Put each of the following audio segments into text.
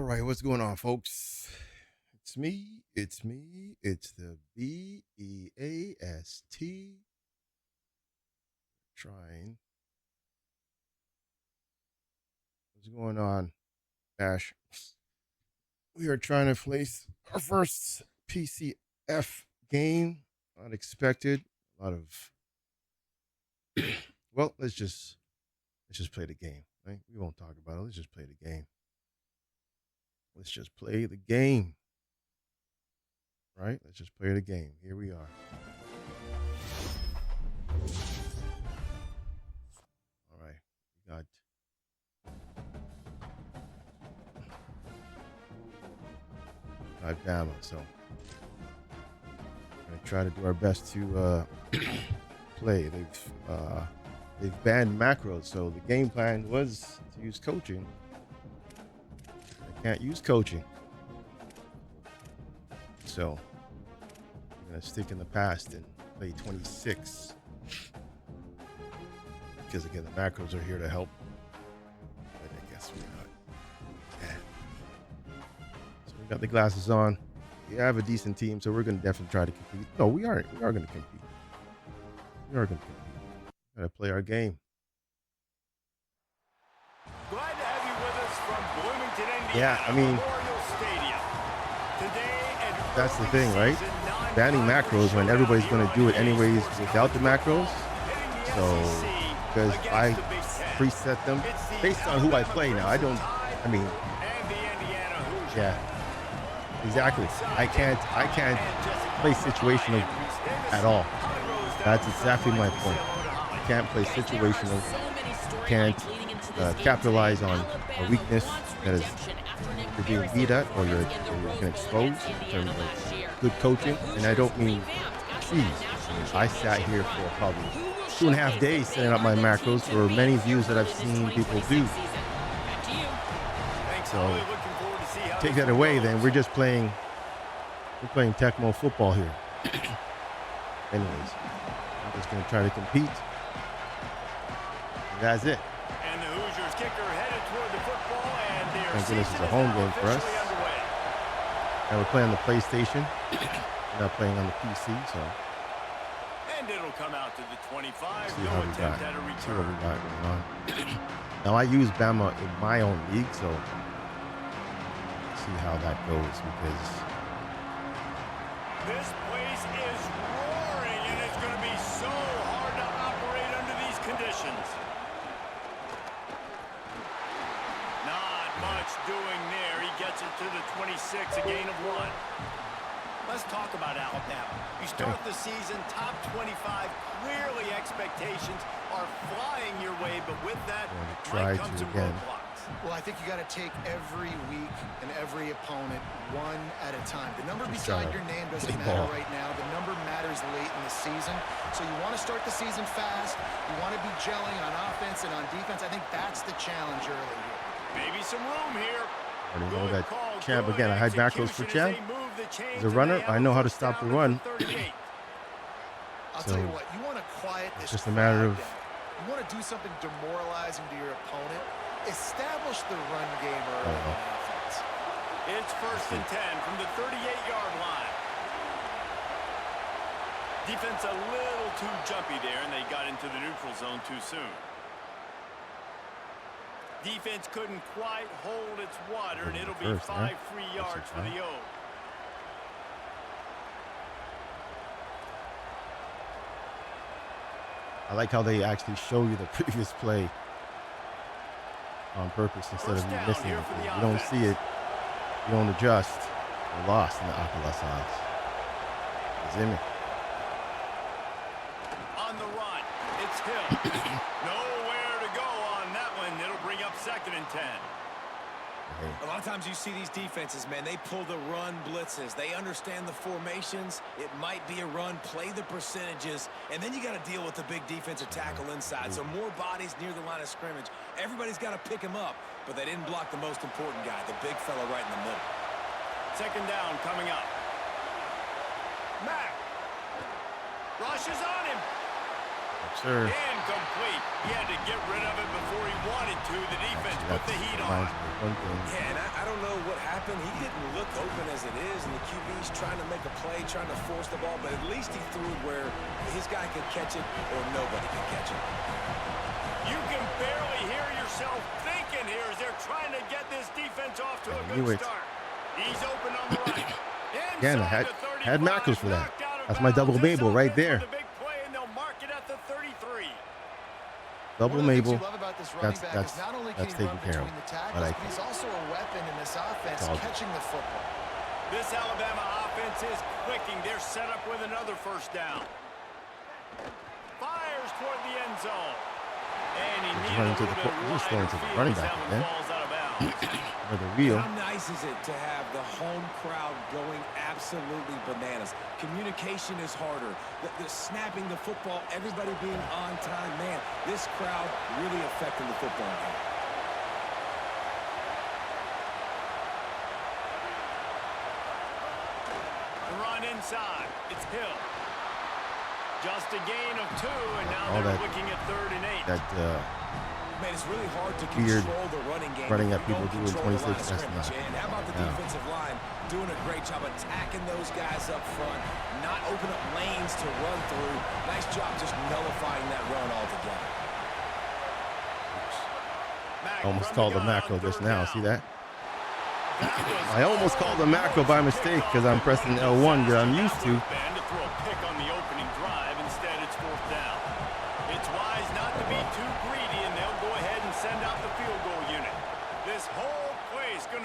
right, what's going on, folks? It's me. It's the BEAST. Trying. What's going on, Ash? We are trying to place our first PCF game. Unexpected. A lot of. Well, let's just play the game. Right? We won't talk about it. Let's just play the game. Let's just play the game. Right? Let's just play the game. Here we are. All right. We got Bama, so we're gonna try to do our best to play. They've banned macros, so the game plan was to use coaching. I can't use coaching, so I'm gonna stick in the past and play 26 because again the macros are here to help. But I guess we're not. Yeah. So we got the glasses on. We have a decent team, so we're gonna definitely try to compete. No, we are gonna compete. We are gonna compete. Gotta play our game. Glad to have you with us from Bloomington, Indiana. Yeah, I mean, that's the thing, right? Banning macros when everybody's going to do it anyways without the macros. So, because I preset them based on who I play now. Yeah, exactly. I can't play situational at all. That's exactly my point. I can't play situational. Can't capitalize on a weakness that is you're being beat at or you're getting exposed in terms of good coaching. And I don't mean cheese. I sat here for probably 2.5 days setting up my macros for many views that I've seen people do. So take that away, then we're playing Tecmo football here. Anyways, I'm just going to try to compete. And that's it. And the Hoosiers kicker headed toward the football, and thank goodness it's a home game for us. And we're playing on the PlayStation. We're not playing on the PC, so. And it'll come out to the 25. See how we got. See what we got going on. Now I use Bama in my own league, so see how that goes because this place is roaring, and it's going to be so hard to operate under these conditions. Not much doing there. He gets it to the 26, a gain of 1. Let's talk about Alabama. You start the season top 25. Clearly expectations are flying your way, but with that, might come some roadblocks. Well, I think you got to take every week and every opponent one at a time. The number beside your name doesn't matter right now. The number matters late in the season. So you want to start the season fast. You want to be gelling on offense and on defense. I think that's the challenge early here. Maybe some room here. I don't know that Champ again. I had macros for Champ. As a runner, I know how to stop the run. I'll tell you what, you want to quiet this. It's just a matter of. You want to do something demoralizing to your opponent. Establish the run game early on offense. It's 1st and 10 from the 38-yard line. Defense a little too jumpy there, and they got into the neutral zone too soon. Defense couldn't quite hold its water, and it'll be 5 free yards for the O. I like how they actually show you the previous play on purpose instead of you missing it. You don't see it, you don't adjust. You're lost in the Oculus eyes. Zimmy. On the run, it's Hill. Nowhere to go on that one. It'll bring up 2nd and 10. A lot of times you see these defenses, man, they pull the run blitzes. They understand the formations. It might be a run, play the percentages, and then you got to deal with the big defensive tackle inside. So more bodies near the line of scrimmage. Everybody's got to pick him up, but they didn't block the most important guy, the big fella right in the middle. 2nd down coming up. Mack rushes on him. Sure. Incomplete. He had to get rid of it before he wanted to. The defense put the heat on. Yeah, and I don't know what happened. He didn't look open as it is, and the QB's trying to make a play, trying to force the ball, but at least he threw it where his guy could catch it or nobody could catch it. You can barely hear yourself thinking here as they're trying to get this defense off to a good start. He's open on the right. Again, I had macros for that. That's my double Mabel right there. Double Mabel. That's taken care of. I like it. He's also a weapon in this offense, catching the football. This Alabama offense is clicking. They're set up with another first down. Fires toward the end zone. And he needs a little bit wider field. Running back again. For the wheel. How nice is it to have the home crowd going absolutely bananas? Communication is harder. The snapping the football, everybody being on time. Man, this crowd really affecting the football game. The run inside. It's Hill. Just a gain of 2, and now they're looking at 3rd and 8. Man, it's really hard to control the running game. Running at people doing 26. That's not. And how about the defensive line doing a great job attacking those guys up front, not open up lanes to run through. Nice job just nullifying that run altogether. I almost called a macro just now. See that? I almost called a macro by mistake because I'm pressing L1 that I'm used to.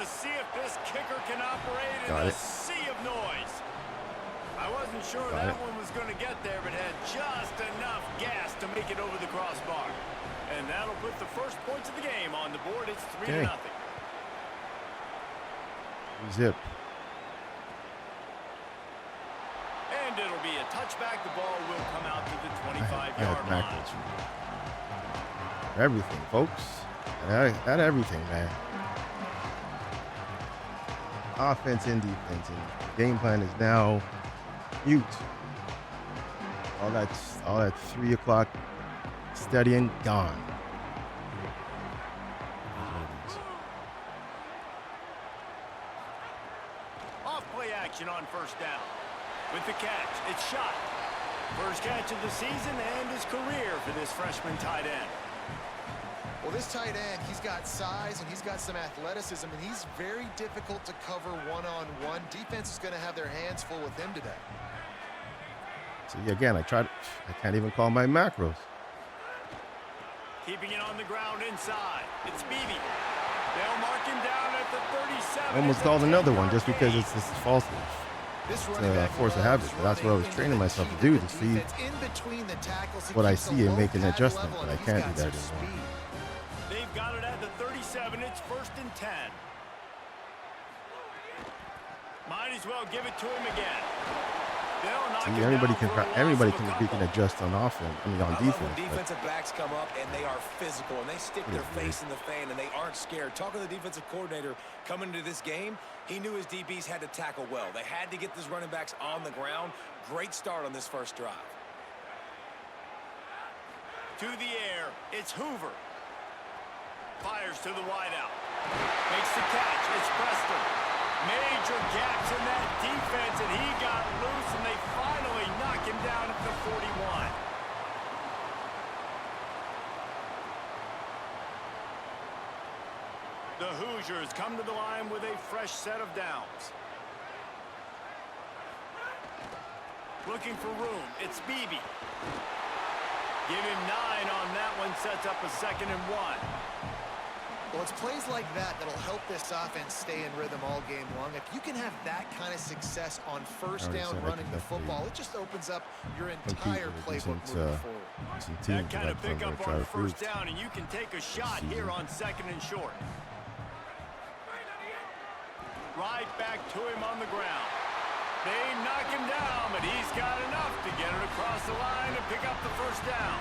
See if this kicker can operate in a sea of noise. I wasn't sure that one was going to get there, but had just enough gas to make it over the crossbar. And that'll put the first points of the game on the board. It's 3-0. Zip. And it'll be a touchback. The ball will come out to the 25-yard line. Everything, folks. Not everything, man. Offense and defense, and game plan is now mute. All that 3 o'clock studying gone. Off play action on first down. With the catch, it's shot. First catch of the season and his career for this freshman tight end. Well, this tight end, he's got size and he's got some athleticism, and he's very difficult to cover one-on-one. Defense is going to have their hands full with him today. See, again, I can't even call my macros. Keeping it on the ground inside. It's Beebe. They'll mark him down at the 37. I almost called another one just because it's false. It's a force of habit, but that's what I was training myself to do, to see what I see and make an adjustment, but I can't do that anymore. They've got it at the 37. It's 1st and 10. Might as well give it to him again. See, everybody can adjust on offense. I mean, on defense. When defensive backs come up and they are physical and they stick their face in the fan and they aren't scared. Talking to the defensive coordinator coming into this game, he knew his DBs had to tackle well. They had to get these running backs on the ground. Great start on this first drive. To the air, it's Hoover. Fires to the wideout. Makes the catch. It's Preston. Major gaps in that defense, and he got loose, and they finally knock him down at the 41. The Hoosiers come to the line with a fresh set of downs. Looking for room. It's Beebe. Give him 9 on that one. Sets up a 2nd and 1. Well, it's plays like that that'll help this offense stay in rhythm all game long. If you can have that kind of success on first down running the football, it just opens up your entire playbook moving forward. That kind of pickup on first down, and you can take a shot here on 2nd and short. Right back to him on the ground. They knock him down, but he's got enough to get it across the line and pick up the first down.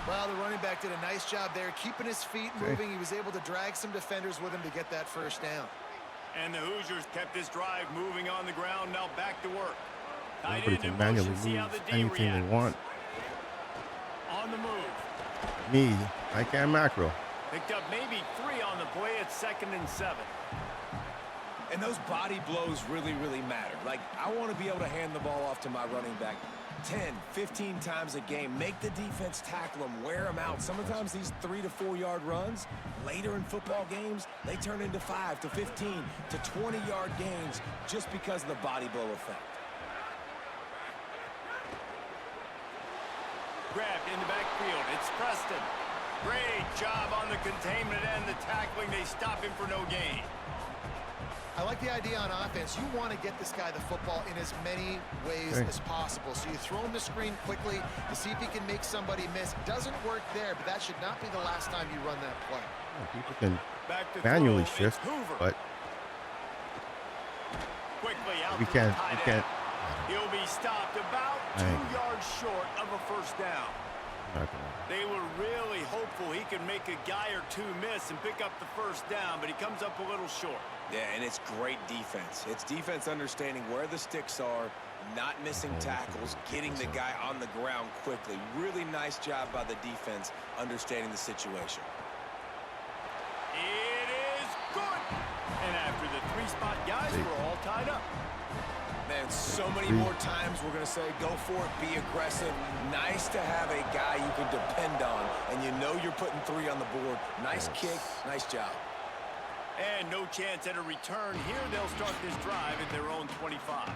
Well, the running back did a nice job there, keeping his feet moving. He was able to drag some defenders with him to get that first down. And the Hoosiers kept this drive moving on the ground. Now back to work. Everybody can manually move anything they want. on the move. Me, I can macro. Picked up maybe 3 on the play at 2nd and 7. And those body blows really, really matter. Like, I want to be able to hand the ball off to my running back 10, 15 times a game. Make the defense tackle them, wear them out. Sometimes these 3 to 4 yard runs, later in football games, they turn into 5 to 15 to 20 yard gains just because of the body blow effect. Grabbed in the backfield. It's Preston. Great job on the containment and the tackling. They stop him for no gain. I like the idea on offense. You want to get this guy the football in as many ways as possible. So you throw him the screen quickly to see if he can make somebody miss. Doesn't work there, but that should not be the last time you run that play. Yeah, people can manually shift, but quickly out we can't. He'll be stopped about 2 yards short of a first down. They were really hopeful he could make a guy or 2 miss and pick up the first down, but he comes up a little short. Yeah, and it's great defense. It's defense understanding where the sticks are, not missing tackles, getting the guy on the ground quickly. Really nice job by the defense understanding the situation. It is good. And after the 3-spot guys were all tied up. Man, so many more times we're going to say, go for it, be aggressive. Nice to have a guy you can depend on, and you know you're putting 3 on the board. Nice kick, nice job. And no chance at a return here. They'll start this drive at their own 25.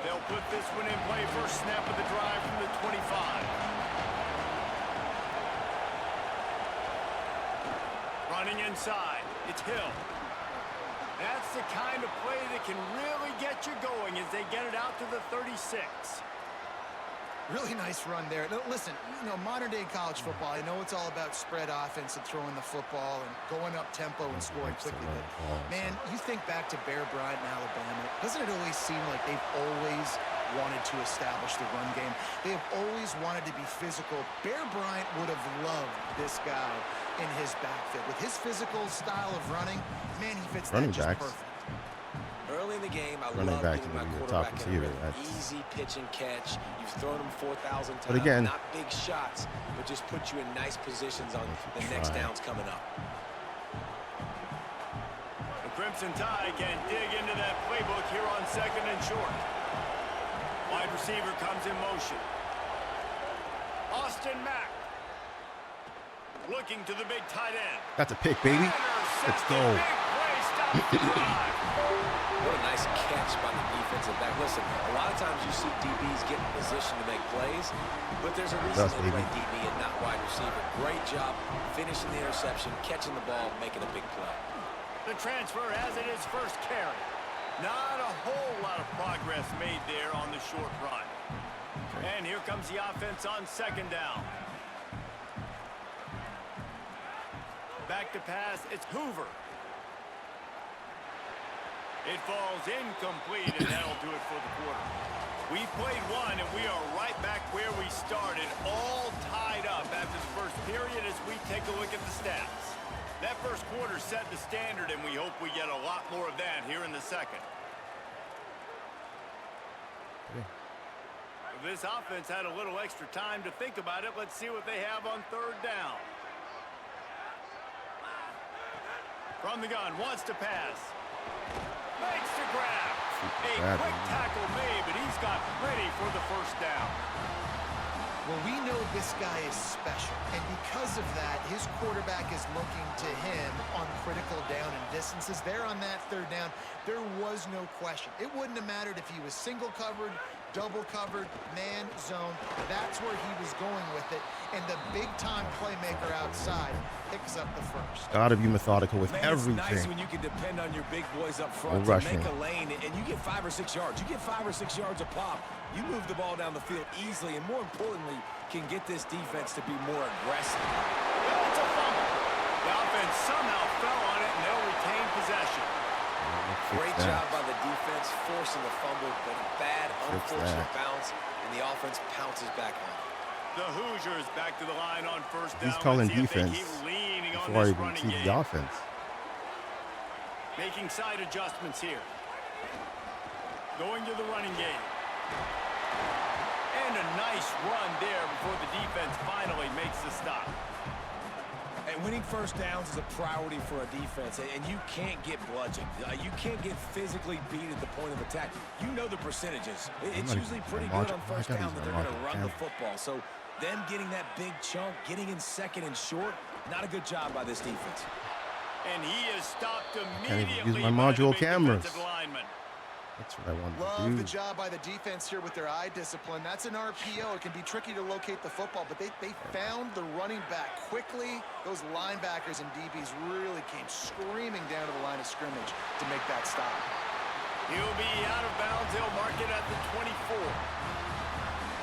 They'll put this one in play. First snap of the drive from the 25. Running inside. It's Hill. That's the kind of play that can really get you going as they get it out to the 36. Really nice run there. Now, listen, you know, modern-day college football, I know it's all about spread offense and throwing the football and going up tempo and scoring quickly. But, man, you think back to Bear Bryant in Alabama. Doesn't it always seem like they've always wanted to establish the run game? They have always wanted to be physical. Bear Bryant would have loved this guy in his backfield. With his physical style of running, man, he fits that just perfect. Early in the game, I love getting my quarterback in an easy pitch and catch. You've thrown him 4,000 times. But again, not big shots, but just put you in nice positions on the next downs coming up. The Crimson Tide can dig into that playbook here on 2nd and short. Wide receiver comes in motion. Austin Mack. Looking to the big tight end. That's a pick, baby. Let's go. What a nice catch by the defensive back. Listen, a lot of times you see DBs get in position to make plays, but there's a reason they play DB and not wide receiver. Great job finishing the interception, catching the ball, making a big play. The transfer has it his first carry. Not a whole lot of progress made there on the short run. And here comes the offense on 2nd down. Back to pass, it's Hoover. It falls incomplete, and that'll do it for the quarter. We've played one, and we are right back where we started, all tied up after the first period as we take a look at the stats. That first quarter set the standard, and we hope we get a lot more of that here in the second. If this offense had a little extra time to think about it, let's see what they have on 3rd down. From the gun, wants to pass. Makes the grab. A quick tackle made, but he's got plenty for the first down. Well, we know this guy is special, and because of that, his quarterback is looking to him on critical down and distances. There on that 3rd down, there was no question. It wouldn't have mattered if he was single covered, double covered, man, zone. That's where he was going with it, and the big-time playmaker outside picks up the first. Gotta be methodical with everything. It's nice when you can depend on your big boys up front to make a lane, and you get 5 or 6 yards. You get 5 or 6 yards a pop. You move the ball down the field easily, and more importantly, can get this defense to be more aggressive. Well, it's a fumble. The offense somehow fell on it, and they'll retain possession. Great job by the defense forcing the fumble, but a bad, unfortunate bounce, and the offense pounces back on it. The Hoosiers back to the line on first down. He's calling Let's see if they defense keep leaning before I on this even running see game. the offense. Making side adjustments here. Going to the running game. And a nice run there before the defense finally makes the stop. And winning first downs is a priority for a defense, and you can't get bludgeoned. You can't get physically beat at the point of attack. You know the percentages. It's usually pretty good on first down that they're going to run the football. So them getting that big chunk, getting in second and short, not a good job by this defense. And he is stopped Can't immediately. even use my module cameras. Lineman. That's what I wanted Love to the do. job by the defense here with their eye discipline. That's an RPO. It can be tricky to locate the football, but they found the running back quickly. Those linebackers and DBs really came screaming down to the line of scrimmage to make that stop. He'll be out of bounds. They'll mark it at the 24.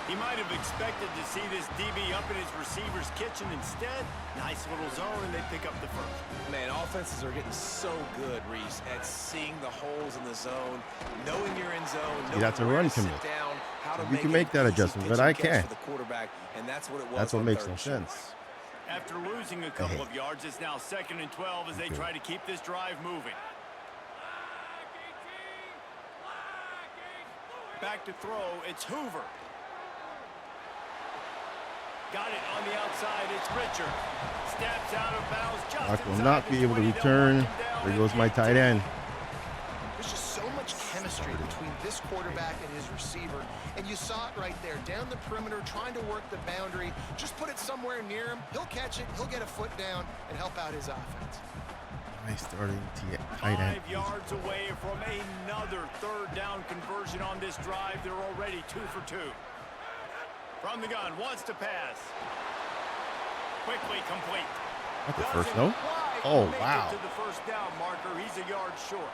He might have expected to see this DB up in his receiver's kitchen. Instead, nice little zone, and they pick up the first. Man, offenses are getting so good, Reese, at seeing the holes in the zone, knowing you're in zone, knowing that's a where run to sit commit. down, how to You can make that adjustment, but I can't. for the quarterback, and that's what it was. That's what on makes third no and short. sense. After losing a couple of yards, it's now 2nd and 12 as they try to keep this drive moving. Back to throw, it's Hoover. Got it on the outside, it's Richard. Steps out of bounds. Clark will not be able to return. There goes my tight end. There's just so much chemistry between this quarterback and his receiver, and you saw it right there, down the perimeter, trying to work the boundary. Just put it somewhere near him. He'll catch it, he'll get a foot down, and help out his offense. Nice starting tight end. 5 yards away from another third down conversion on this drive. They're already 2 for 2. From the gun, wants to pass. Quickly complete. Not the first, Doesn't no? quite Oh, make it wow. to the first down marker. He's a yard short.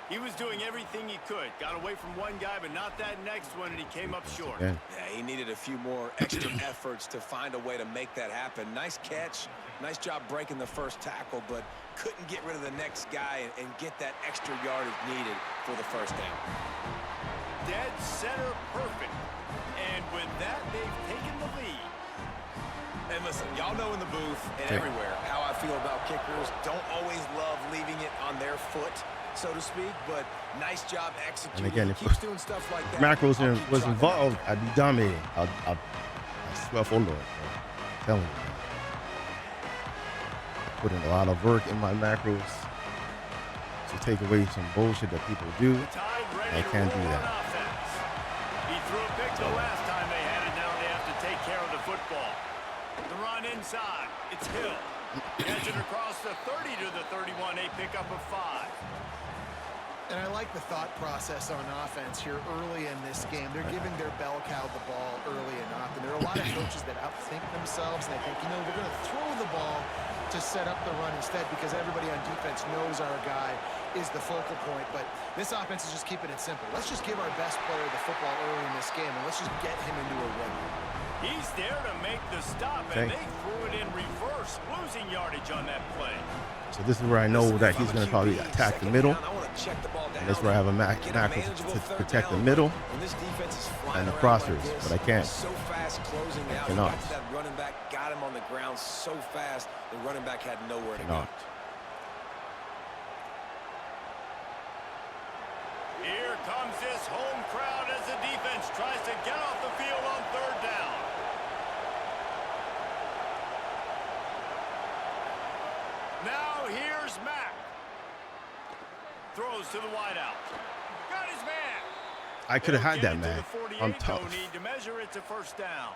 He was doing everything he could. Got away from one guy, but not that next one, and he came up short. Again. Yeah, he needed a few more extra efforts to find a way to make that happen. Nice catch. Nice job breaking the first tackle, but couldn't get rid of the next guy and get that extra yardage needed for the first down. Dead center perfect. And with that, they've taken the lead. And listen, y'all know in the booth and everywhere how I feel about kickers. Don't always love leaving it on their foot, so to speak, but nice job executing. And again, if keeps doing stuff like that. macros I'll keep was trucking involved, I'd be dominating. I swear for Lord, bro. I'm telling you. I put in a lot of work in my macros to take away some bullshit that people do. I can't do that. He threw a pick the last time they had it. Now they have to take care of the football. The run inside. It's Hill. Gets it across the 30 to the 31. A pickup of 5. And I like the thought process on offense here early in this game. They're giving their bell cow the ball early and often. There are a lot of coaches that outthink themselves, and they think, you know, we're going to throw the ball to set up the run instead because everybody on defense knows our guy is the focal point. But this offense is just keeping it simple. Let's just give our best player the football early in this game, and let's just get him into a rhythm. He's there to make the stop, and they threw it in reverse, losing yardage on that play. So this is where I know that he's going to probably attack the middle. And that's where I have a macro to protect the middle and the crossers, but I can't. So fast closing out. Cannot. That running back got him on the ground so fast, the running back had nowhere to go. Here comes this home crowd as the defense tries to get off the field on third down. Now here's Mack. Throws to the wideout. Got his man. I could have had that, man. I'm No tough. need to measure. It's a first down.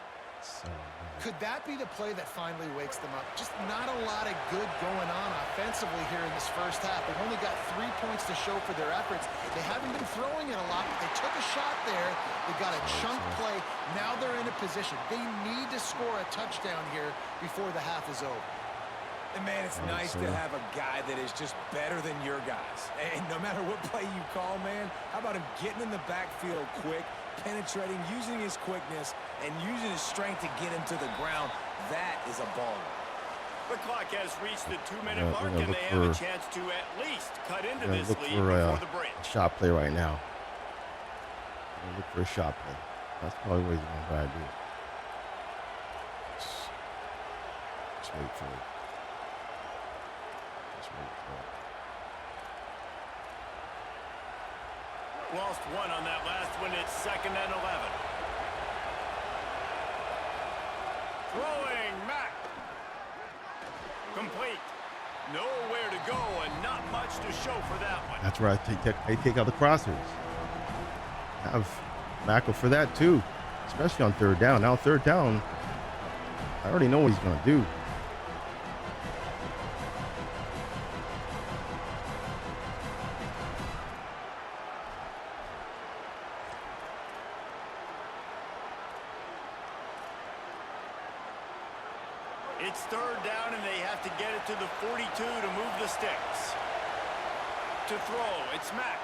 Could that be the play that finally wakes them up? Just not a lot of good going on offensively here in this first half. They've only got 3 points to show for their efforts. They haven't been throwing it a lot, but they took a shot there. They got a chunk play. Now they're in a position. They need to score a touchdown here before the half is over. And, man, it's nice to have a guy that is just better than your guys. And no matter what play you call, man, how about him getting in the backfield quick, penetrating, using his quickness, and using his strength to get him to the ground? That is a baller. The clock has reached the 2-minute mark, and they have a chance to at least cut into this lead for before the break. a shot play right now. Look for a shot play. That's probably what he's going to try to do. Just wait for it. Just wait for it. Lost one on that last one. It's 2nd and 11. Throwing Mack. Complete. Nowhere to go and not much to show for that one. That's where I take out the crossers. Have Mack for that too, especially on 3rd down. Now 3rd down, I already know what he's going to do. It's 3rd down, and they have to get it to the 42 to move the sticks. To throw, it's Mack.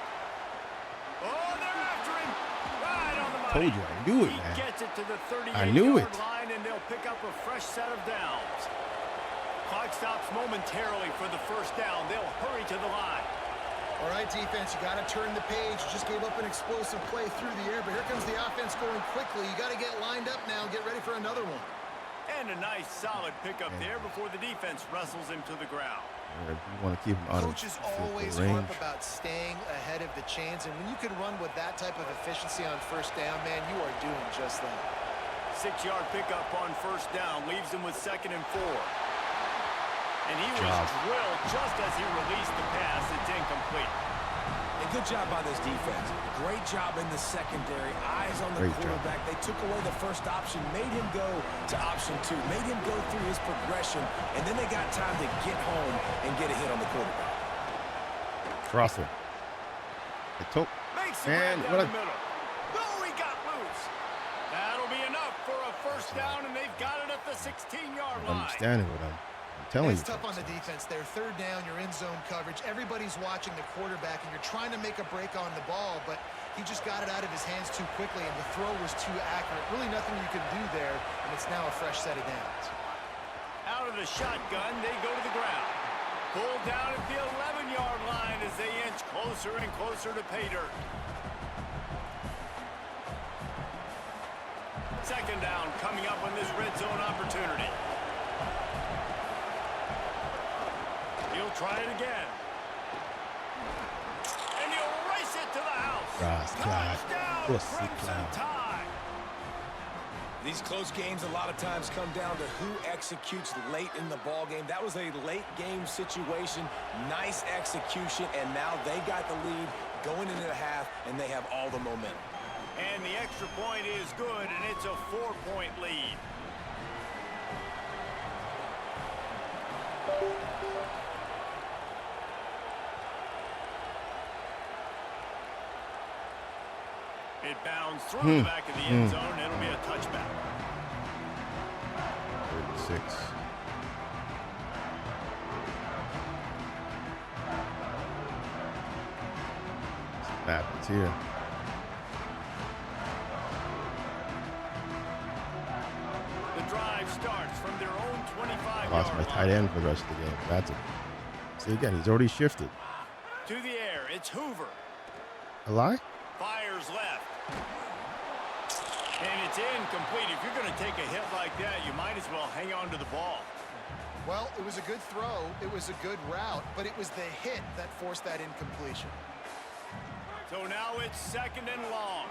Oh, they're after him. Right on the money. Told you, I knew it, man. He gets it to the 38-yard line, and they'll pick up a fresh set of downs. Clock stops momentarily for the 1st down. They'll hurry to the line. All right, defense, you got to turn the page. You just gave up an explosive play through the air, but here comes the offense going quickly. You got to get lined up now and get ready for another one. And a nice, solid pickup there before the defense wrestles him to the ground. You want to keep him out Coaches of always range. harp about staying ahead of the chains, and when you can run with that type of efficiency on 1st down, man, you are doing just that. 6-yard pickup on 1st down leaves him with 2nd and 4. And he was drilled just as he released the pass. It's incomplete. And good job by this defense. Great job in the secondary. Eyes on the quarterback. They took away the 1st option, made him go to option 2, made him go through his progression, and then they got time to get home and get a hit on the quarterback. Crosser. And what the middle. Oh, he got loose. That'll be enough for a 1st down, and they've got it at the 16-yard line. I'm standing with him. Telling it's tough on the defense there. 3rd down, you're in zone coverage. Everybody's watching the quarterback, and you're trying to make a break on the ball, but he just got it out of his hands too quickly, and the throw was too accurate. Really nothing you could do there, and it's now a fresh set of downs. Out of the shotgun, they go to the ground. Pulled down at the 11-yard line as they inch closer and closer to pay dirt. 2nd down coming up on this red zone opportunity. He'll try it again. And he'll race it to the house. Touchdown, Crimson Tide. These close games a lot of times come down to who executes late in the ball game. That was a late game situation. Nice execution, and now they got the lead going into the half, and they have all the momentum. And the extra point is good, and it's a 4-point lead. It bounds through the back of the end zone. It'll be a touchback. 36. What happens here? The drive starts from their own 25-yard line. Lost my tight end for the rest of the game. That's it. See, again, he's already shifted. To the air, it's Hoover. A lie? Fires left. And it's incomplete. If you're going to take a hit like that, you might as well hang on to the ball. Well, it was a good throw. It was a good route, but it was the hit that forced that incompletion. So now it's 2nd and long.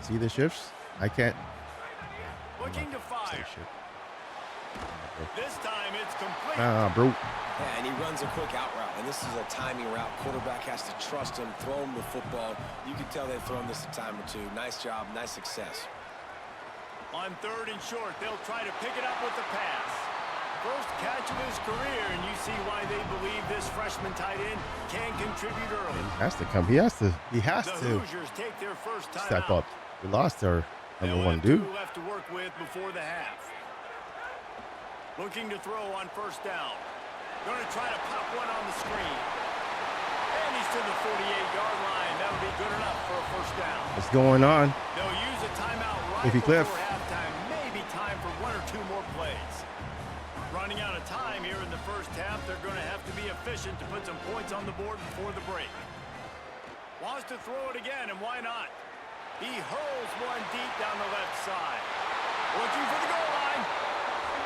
See the shifts? I can't. Looking to fire. This time it's complete. Bro. Yeah, and he runs a quick out route, and this is a timing route. Quarterback has to trust him, throw him the football. You can tell they've thrown this a time or two. Nice job, nice success. On 3rd and short, they'll try to pick it up with the pass. First catch of his career, and you see why they believe this freshman tight end can contribute early. He has to come. He has to. He has the to Hoosiers take their first time step out. up. We lost our number one Two dude. left to work with before the half. Looking to throw on 1st down. Going to try to pop one on the screen. And he's to the 48-yard line. That'll be good enough for a 1st down. What's going on? They'll use a timeout right Iffy before Cliff. halftime. Maybe time for 1 or 2 more plays. Running out of time here in the 1st half. They're going to have to be efficient to put some points on the board before the break. Wants to throw it again, and why not? He hurls one deep down the left side. Looking for the goal line.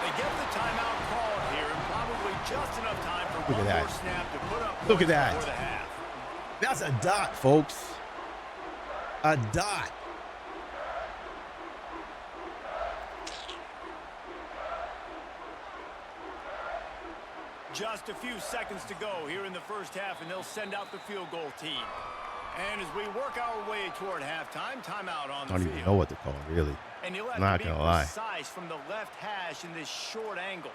They get the timeout called here, and probably just enough time for one more snap to put up Look at points that. before the half. That's a dot, folks. A dot. Just a few seconds to go here in the first half, and they'll send out the field goal team. And as we work our way toward halftime, timeout on the field. I don't even know what to call it, really. And you'll have I'm not to be gonna lie. precise from the left hash in this short angle.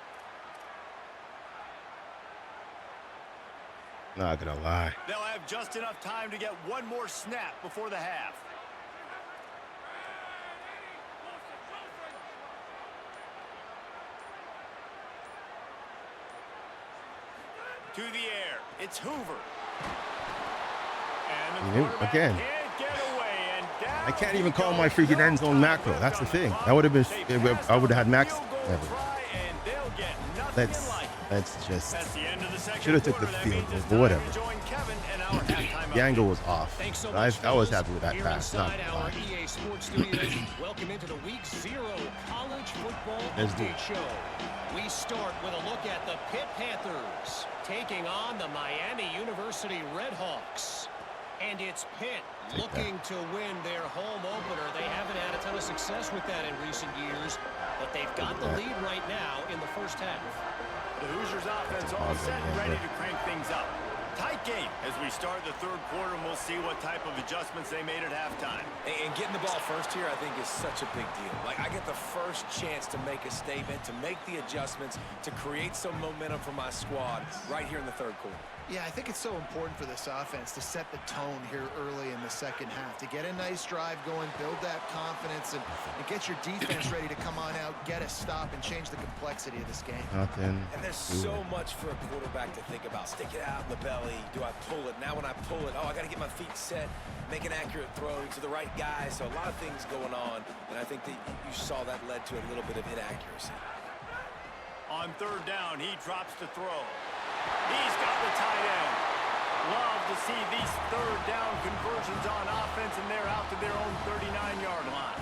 Not gonna lie. They'll have just enough time to get one more snap before the half. To the air, it's Hoover. And the quarterback Again, can't get away, and down I can't even he call goes. my freaking end zone macro. That's the thing. That would have been. I would have had max. Never. Let's just. Should have took the field goal, but whatever. The angle was off. I was happy with that pass. Not gonna lie. EA Sports Studios. Welcome into the Week 0 College Football Update Show. We start with a look at the Pitt Panthers taking on the Miami University Redhawks. And it's Pitt looking to win their home opener. They haven't had a ton of success with that in recent years, but they've got the lead right now in the first half. The Hoosiers offense all set and ready to crank things up. Tight game as we start the third quarter, and we'll see what type of adjustments they made at halftime. And getting the ball first here, I think, is such a big deal. Like, I get the first chance to make a statement, to make the adjustments, to create some momentum for my squad right here in the third quarter. Yeah, I think it's so important for this offense to set the tone here early in the second half, to get a nice drive going, build that confidence, and get your defense ready to come on out, get a stop, and change the complexity of this game. Nothing. And there's so much for a quarterback to think about. Stick it out in the belly. Do I pull it? Now when I pull it, oh, I got to get my feet set, make an accurate throw to the right guy. So a lot of things going on, and I think that you saw that led to a little bit of inaccuracy. On third down, he drops to throw. He's got the tight end. Love to see these third down conversions on offense, and they're out to their own 39-yard line.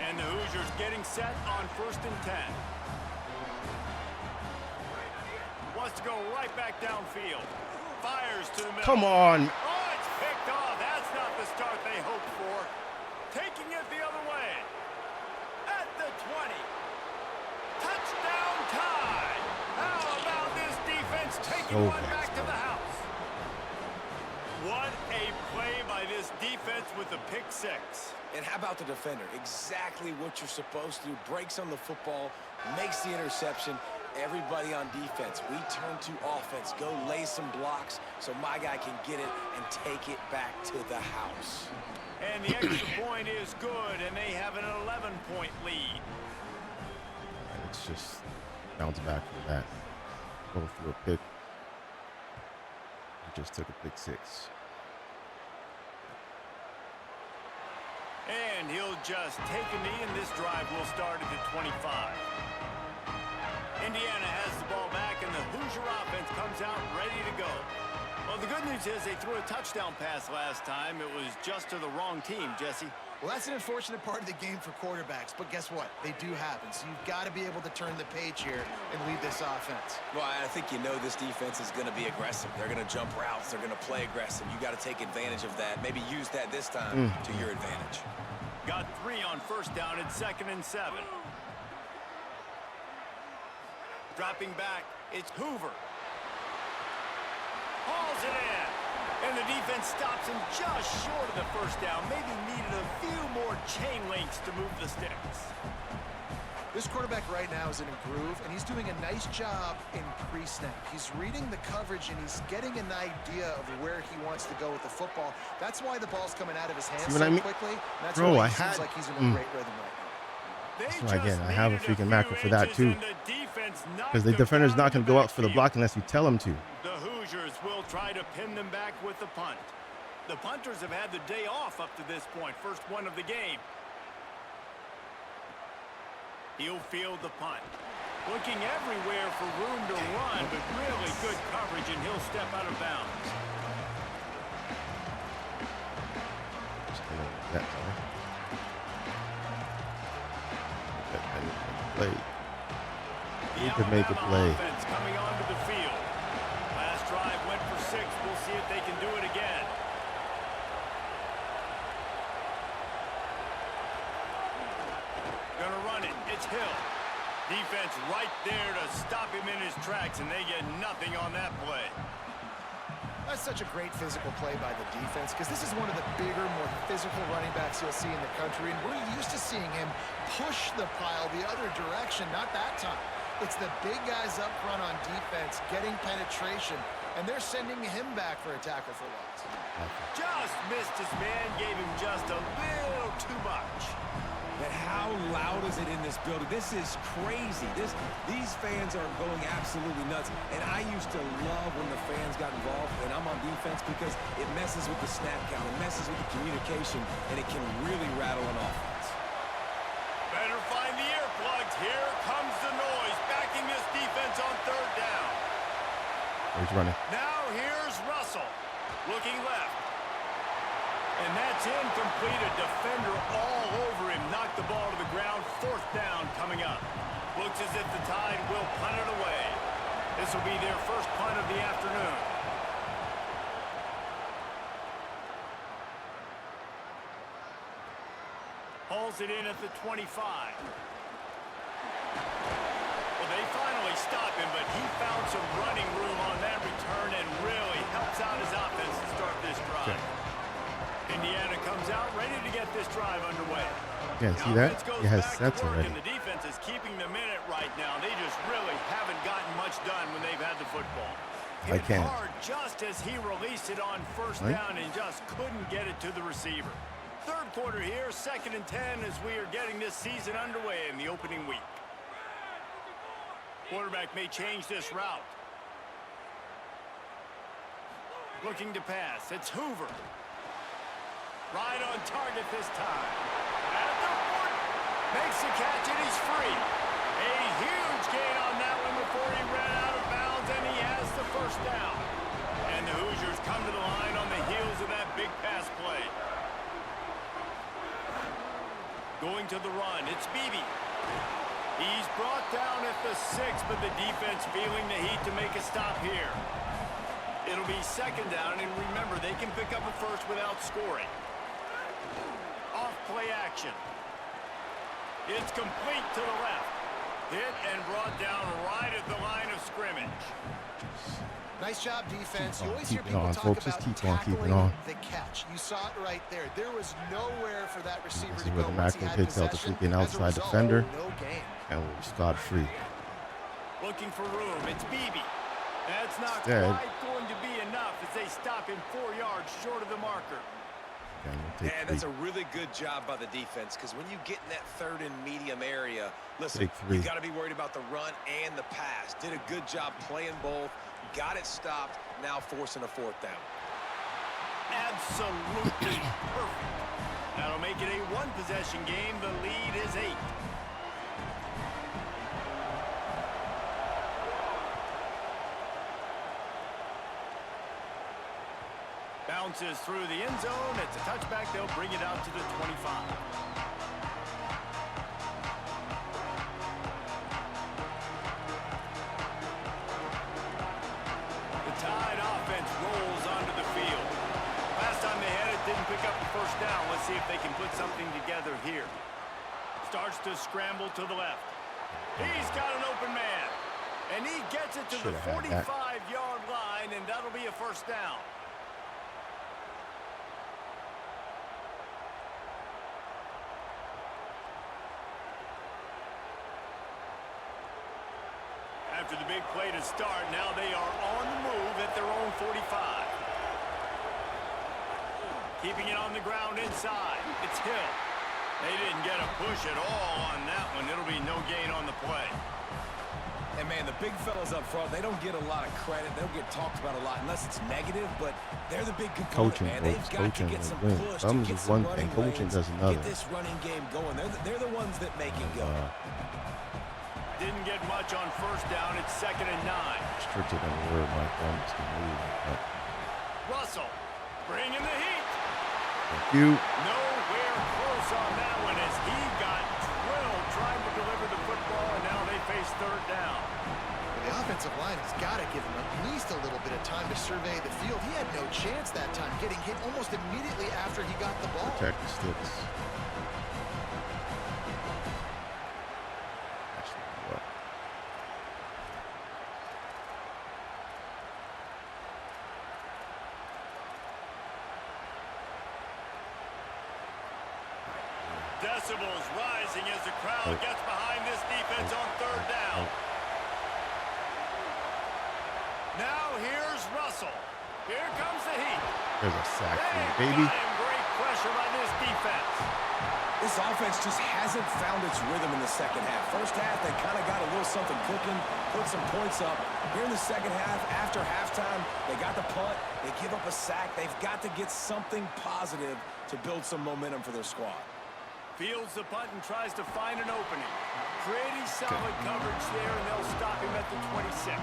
And the Hoosiers getting set on 1st and 10. Wants to go right back downfield. Fires to the middle. Come on. Oh, it's picked off. That's not the start they hoped for. Taking it the other way. At the 20. Touchdown tie. How about this defense taking one back to the house? What a play by this defense with the pick six. And how about the defender? Exactly what you're supposed to do. Breaks on the football, makes the interception. Everybody on defense, we turn to offense. Go lay some blocks so my guy can get it and take it back to the house. And the extra point is good, and they have an 11-point lead. Let's just bounce back from that. Go through a pick. He just took a pick six. And he'll just take a knee, and this drive will start at the 25. Indiana has the ball back, and the Hoosier offense comes out ready to go. Well, the good news is they threw a touchdown pass last time. It was just to the wrong team, Jesse. Well, that's an unfortunate part of the game for quarterbacks, but guess what? They do happen. So you've got to be able to turn the page here and lead this offense. Well, I think you know this defense is going to be aggressive. They're going to jump routes. They're going to play aggressive. You got to take advantage of that. Maybe use that this time to your advantage. Got 3 on 1st down at 2nd and 7. Dropping back, it's Hoover. Hauls it in. And the defense stops him just short of the 1st down. Maybe needed a few more chain links to move the sticks. This quarterback right now is in a groove, and he's doing a nice job in pre-snap. He's reading the coverage, and he's getting an idea of where he wants to go with the football. That's why the ball's coming out of his hands so quickly. That's Bro, why it seems like he's in a great rhythm right now. So again, I have a freaking macro for that too. Because the defender's not going to go out for the block unless you tell him to. The Hoosiers will try to pin them back with the punt. The punters have had the day off up to this point. First one of the game. He'll field the punt. Looking everywhere for room to run, but really good coverage, and he'll step out of bounds. to make a play. Offense coming onto the field. Last drive went for 6. We'll see if they can do it again. Gonna run it. It's Hill. Defense right there to stop him in his tracks, and they get nothing on that play. That's such a great physical play by the defense because this is one of the bigger, more physical running backs you'll see in the country, and we're used to seeing him push the pile the other direction, not that time. It's the big guys up front on defense getting penetration, and they're sending him back for a tackle for loss. Just missed his man, gave him just a little too much. And how loud is it in this building? This is crazy. These fans are going absolutely nuts. And I used to love when the fans got involved, and I'm on defense because it messes with the snap count, it messes with the communication, and it can really rattle an offense. Better find the earplugs. Here comes the noise, backing this defense on 3rd down. He's running. Now here's Russell, looking left. And that's incomplete. A defender all over him. Knocked the ball to the ground. 4th down coming up. Looks as if the Tide will punt it away. This will be their first punt of the afternoon. Hauls it in at the 25. Well, they finally stop him, but he found some running room on that return and really helps out his offense to start this drive. Okay. Indiana comes out ready to get this drive underway. Yeah, see that? It has sets already. And the defense is keeping them in it right now. They just really haven't gotten much done when they've had the football. I can't. Hard just as he released it on 1st down and just couldn't get it to the receiver. 3rd quarter here, 2nd and 10 as we are getting this season underway in the opening week. Quarterback may change this route. Looking to pass. It's Hoover. Right on target this time. At the 40. Makes the catch and he's free. A huge gain on that one before he ran out of bounds, and he has the 1st down. And the Hoosiers come to the line on the heels of that big pass play. Going to the run. It's Beebe. He's brought down at the 6, but the defense feeling the heat to make a stop here. It'll be 2nd down, and remember, they can pick up a 1st without scoring. Off play action. It's complete to the left. Hit and brought down right at the line of scrimmage. Nice job, defense. You always Keep hear it people on, talk folks. about Just keep on, keep it tackling on. the catch. You saw it right there. There was nowhere for that receiver This to is go where the once he Macro had picks out the possession. freaking As a outside result, defender. no gain. And we're scot-free. Looking for room. It's Beebe. That's not Dead. quite going to be enough as they stop him 4 yards short of the marker. Okay, we'll take And that's a really good job by the defense because when you get in that 3rd and medium area, listen, you got to be worried about the run and the pass. Did a good job playing both, got it stopped, now forcing a 4th down. Absolutely perfect. That'll make it a 1-possession game. The lead is 8. Bounces through the end zone. It's a touchback. They'll bring it out to the 25. The Tide offense rolls onto the field. Last time they had it, didn't pick up the 1st down. Let's see if they can put something together here. Starts to scramble to the left. He's got an open man. And he gets it to the 45-yard line, and that'll be a 1st down. After the big play to start, now they are on the move at their own 45. Keeping it on the ground inside. It's Hill. They didn't get a push at all on that one. It'll be no gain on the play. And, man, the big fellas up front, they don't get a lot of credit. They don't get talked about a lot unless it's negative, but they're the big component, Coaching, man. folks. They've got to get some push to get is some one thing. running Coaching lanes, does another. get this running game going. They're the ones that make it go. Didn't get much on 1st down. It's 2nd and 9. Stricter than word like that. Russell bringing the heat. Thank you. Nowhere close on that one as he got drilled trying to deliver the football, and now they face 3rd down. offensive line has got to give him at least a little bit of time to survey the field. He had no chance that time, getting hit almost immediately after he got the ball. Protect the sticks. Decibels rising as the crowd gets behind this defense on third down. Now here's Russell. Here comes the heat. There's a sack for you, baby. Great pressure by this defense. This offense just hasn't found its rhythm in the second half. First half, they kind of got a little something cooking, put some points up. Here in the second half, after halftime, they got the punt, they give up a sack. They've got to get something positive to build some momentum for their squad. Fields the punt and tries to find an opening. Pretty solid coverage there, and they'll stop him at the 26.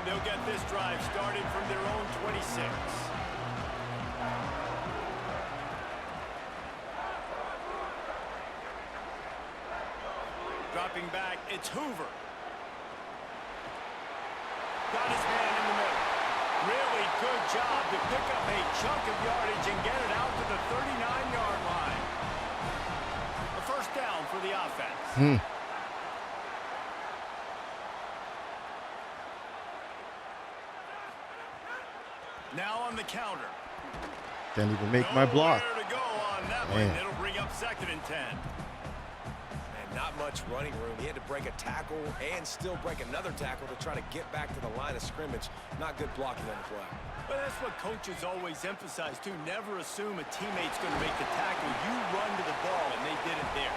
They'll get this drive started from their own 26. Dropping back, it's Hoover. Got his man in the middle. Really good job to pick up a chunk of yardage and get it out to the 39-yard line. A first down for the offense. Now on the counter. Can't even make my block. Nowhere to go on that one. It'll bring up 2nd and 10. Not much running room. He had to break a tackle and still break another tackle to try to get back to the line of scrimmage. Not good blocking on the play. But that's what coaches always emphasize, too. Never assume a teammate's going to make the tackle. You run to the ball, and they did it there.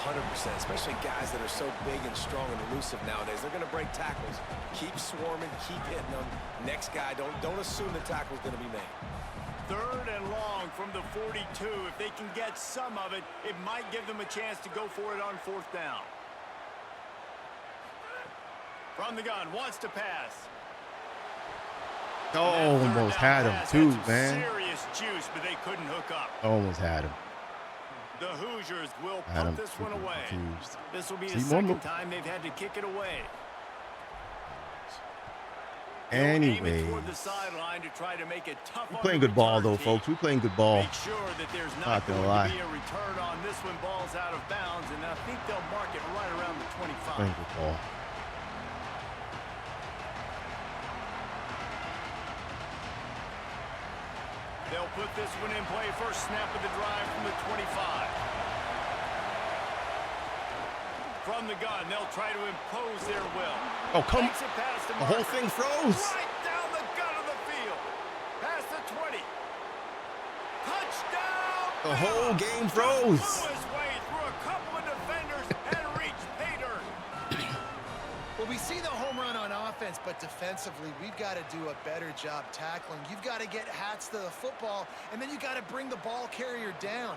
100%, especially guys that are so big and strong and elusive nowadays. They're going to break tackles. Keep swarming, keep hitting them. Next guy, don't assume the tackle's going to be made. 3rd and long from the 42. If they can get some of it, it might give them a chance to go for it on 4th down. From the gun, wants to pass. Almost had him too, man. Serious juice, but they couldn't hook up. Almost had him. The Hoosiers will put this one away. Confused. This will be the second time they've had to kick it away. Anyway, we're playing good ball, though, folks. We're playing good ball. Make sure that there's not going to be a return on this one. Ball's out of bounds, and I think they'll mark it right around the 25. Playing good ball. They'll put this one in play. First snap of the drive from the 25. From the gun, they'll try to impose their will. Oh, come on. The whole thing froze. Right down the gut of the field. Past the 20. Touchdown. The whole game froze. Blew his way through a couple of defenders and reached pay dirt. Well, we see the home run on offense, but defensively, we've got to do a better job tackling. You've got to get hats to the football, and then you got to bring the ball carrier down.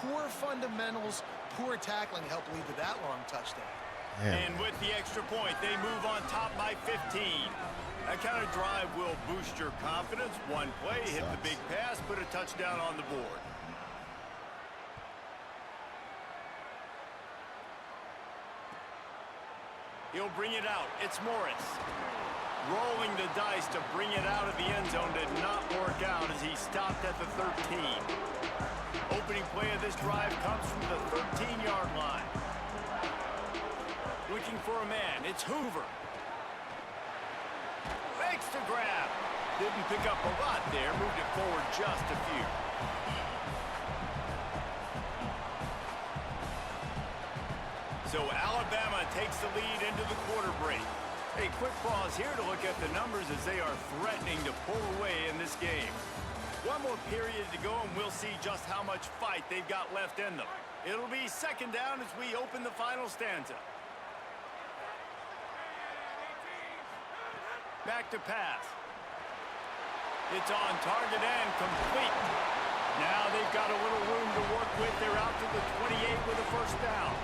Poor fundamentals, poor tackling helped lead to that long touchdown. Yeah. And with the extra point, they move on top by 15. That kind of drive will boost your confidence. One play, hit the big pass, put a touchdown on the board. He'll bring it out. It's Morris. Rolling the dice to bring it out of the end zone did not work out as he stopped at the 13. Opening play of this drive comes from the 13-yard line. Looking for a man. It's Hoover. Makes the grab. Didn't pick up a lot there. Moved it forward just a few. So Alabama takes the lead into the quarter break. A quick pause here to look at the numbers as they are threatening to pull away in this game. One more period to go, and we'll see just how much fight they've got left in them. It'll be 2nd down as we open the final stanza. Back to pass. It's on target and complete. Now they've got a little room to work with. They're out to the 28 with a first down.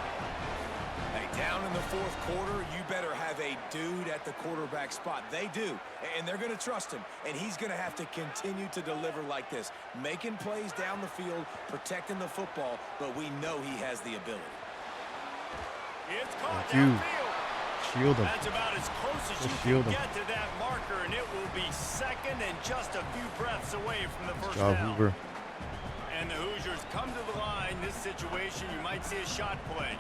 Hey, down in the 4th quarter, you better have a dude at the quarterback spot. They do, and they're going to trust him, and he's going to have to continue to deliver like this, making plays down the field, protecting the football, but we know he has the ability. It's caught Thank you. downfield. shield him. That's about as close as Just you shield can him. get to that marker, and it will be second and just a few breaths away from the first Job, down. Hoover. And the Hoosiers come to the line. This situation, you might see a shot play.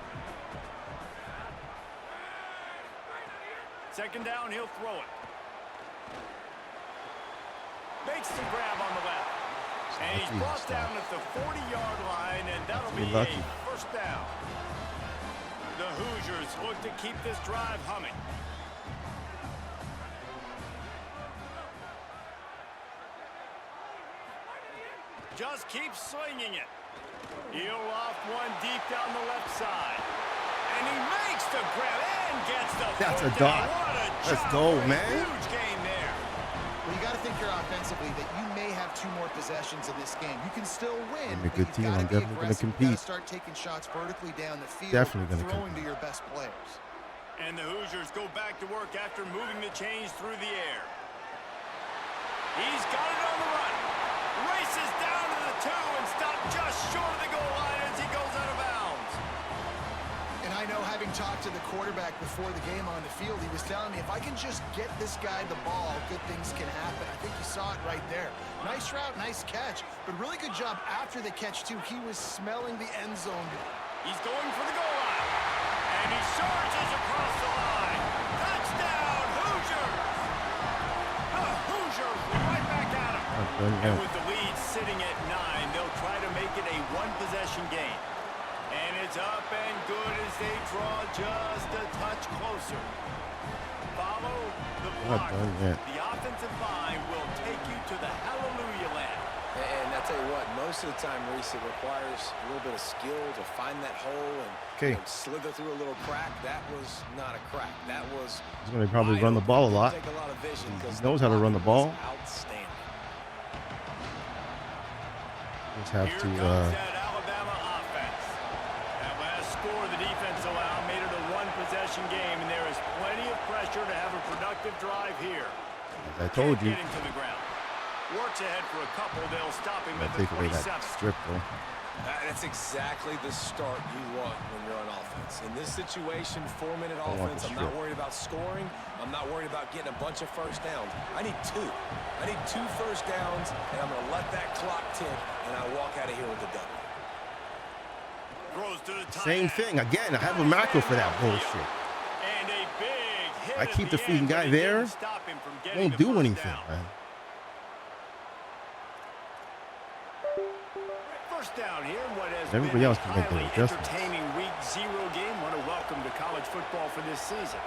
Second down, he'll throw it. Makes the grab on the left. And he's brought down at the 40-yard line, and that'll be a first down. The Hoosiers look to keep this drive humming. Just keep slinging it. He'll off one deep down the left side. And he makes the grab and gets the That's a down. dot. What a Let's job. go, A man. huge gain there. Well, you got to think here offensively that you may have 2 more possessions in this game. You can still win. I'm a but good you've team. gotta I'm be definitely going to aggressive. compete. You got to start taking shots vertically down the field. Definitely going to throwing compete. to your best players. And the Hoosiers go back to work after moving the chains through the air. He's got it on the run. Races down to the 2 and stopped just short of the goal line as he goes out of bounds. And I know, having talked to the quarterback before the game on the field, he was telling me, if I can just get this guy the ball, good things can happen. I think you saw it right there. Nice route, nice catch, but really good job after the catch, too. He was smelling the end zone. He's going for the goal line. And he charges across the line. Touchdown, Hoosiers! The Hoosiers right back at him. And with the lead sitting at 9, they'll try to make it a one-possession game. And it's up and good as they draw just a touch closer. Follow the block. The offensive line will take you to the hallelujah land. And I tell you what, most of the time, Reese, it requires a little bit of skill to find that hole and slither through a little crack. That was not a crack. That was. He's going to probably run the ball a lot. Take a lot of vision He knows how to run the ball. Outstanding. Just have Here to. comes that Alabama offense. That last score the defense allowed made it a one-possession game, and there is plenty of pressure to have a productive drive here. As I told you. Getting to the ground. Works ahead for a couple. They'll stop him at the Take away that 27. strip, though. That's exactly the start you want when you're on offense. In this situation, 4-minute offense, I'm not worried about scoring. I'm not worried about getting a bunch of first downs. I need 2. I need 2 first downs, and I'm going to let that clock tick, and I walk out of here with a W. Throws to the tight Same end. thing. Again, I have a macro for that bullshit. And a big hit I at keep the freaking end, guy but it there. didn't stop him from getting Won't the do first anything, down. man. First down here, what has Everybody been else a can make their highly adjustments. entertaining Week 0 game. Want to welcome to college football for this season.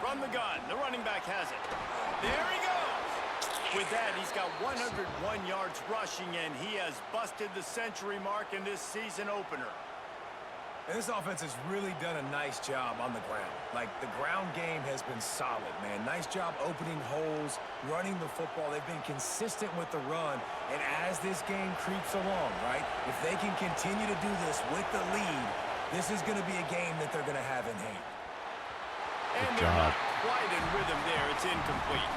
From the gun, the running back has it. There he goes. With that, he's got 101 yards rushing, and he has busted the century mark in this season opener. And this offense has really done a nice job on the ground. Like, the ground game has been solid, man. Nice job opening holes, running the football. They've been consistent with the run. And as this game creeps along, right, if they can continue to do this with the lead, this is going to be a game that they're going to have in hand. And they're not quite in rhythm there. It's incomplete.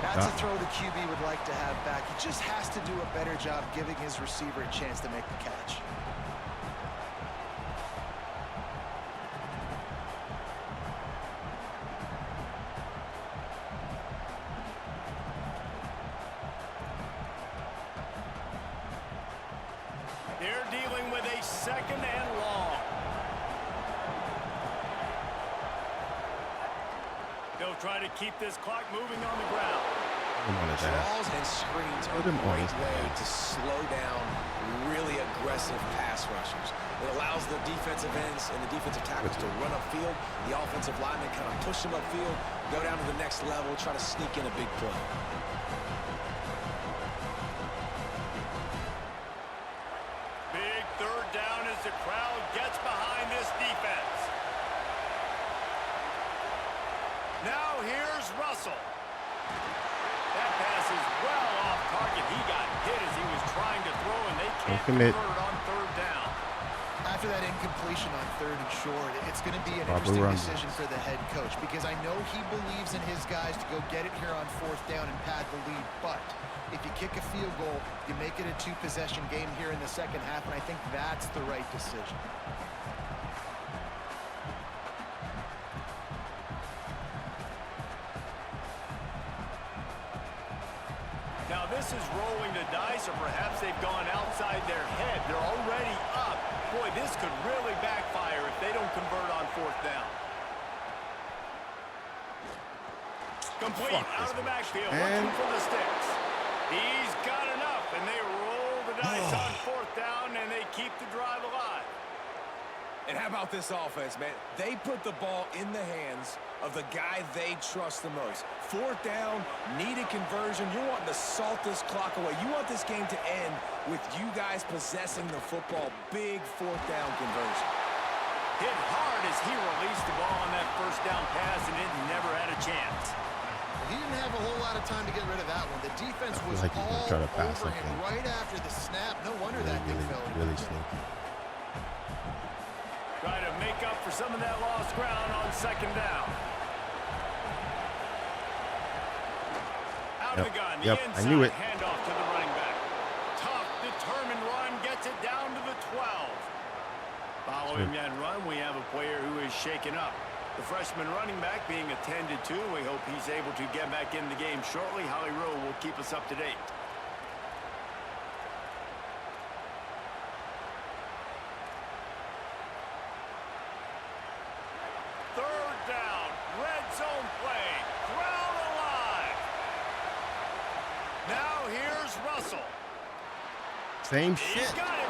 That's a throw the QB would like to have back. He just has to do a better job giving his receiver a chance to make the catch. They're dealing with a second and long. They'll try to keep this clock moving on the ground. Draws and screens are a great way to slow down really aggressive pass rushers. It allows the defensive ends and the defensive tackles to run upfield. The offensive linemen kind of push them upfield, go down to the next level, try to sneak in a big play. Big third down as the crowd gets behind this defense. Now here's Russell. That pass is well off target. He got hit as he was trying to throw, and they can't convert on third down. After that incompletion on 3rd and short, it's going to be an interesting decision for the head coach, because I know he believes in his guys to go get it here on 4th down and pad the lead. But if you kick a field goal, you make it a 2-possession game here in the second half, and I think that's the right decision. this is rolling the dice, or perhaps they've gone outside their head. They're already up. Boy, this could really backfire if they don't convert on 4th down. Complete out of the backfield, looking for the sticks. He's got enough, and they roll the dice on 4th down, and they keep the drive alive. And how about this offense, man? They put the ball in the hands of the guy they trust the most. 4th down, needed conversion. You're wanting to salt this clock away. You want this game to end with you guys possessing the football. Big 4th down conversion. Hit hard as he released the ball on that 1st down pass, and it never had a chance. He didn't have a whole lot of time to get rid of that one. The defense was like all try to pass over him right after the snap. No wonder that thing fell. Really sneaky. Try to make up for some of that lost ground on 2nd down. Out of the gun, the inside I knew it. handoff to the running back. Tough, determined run, gets it down to the 12. Following that run, we have a player who is shaken up. The freshman running back being attended to. We hope he's able to get back in the game shortly. Holly Rowe will keep us up to date. Third down, red zone play, crowd alive. Now here's Russell. Same He's shit. got him.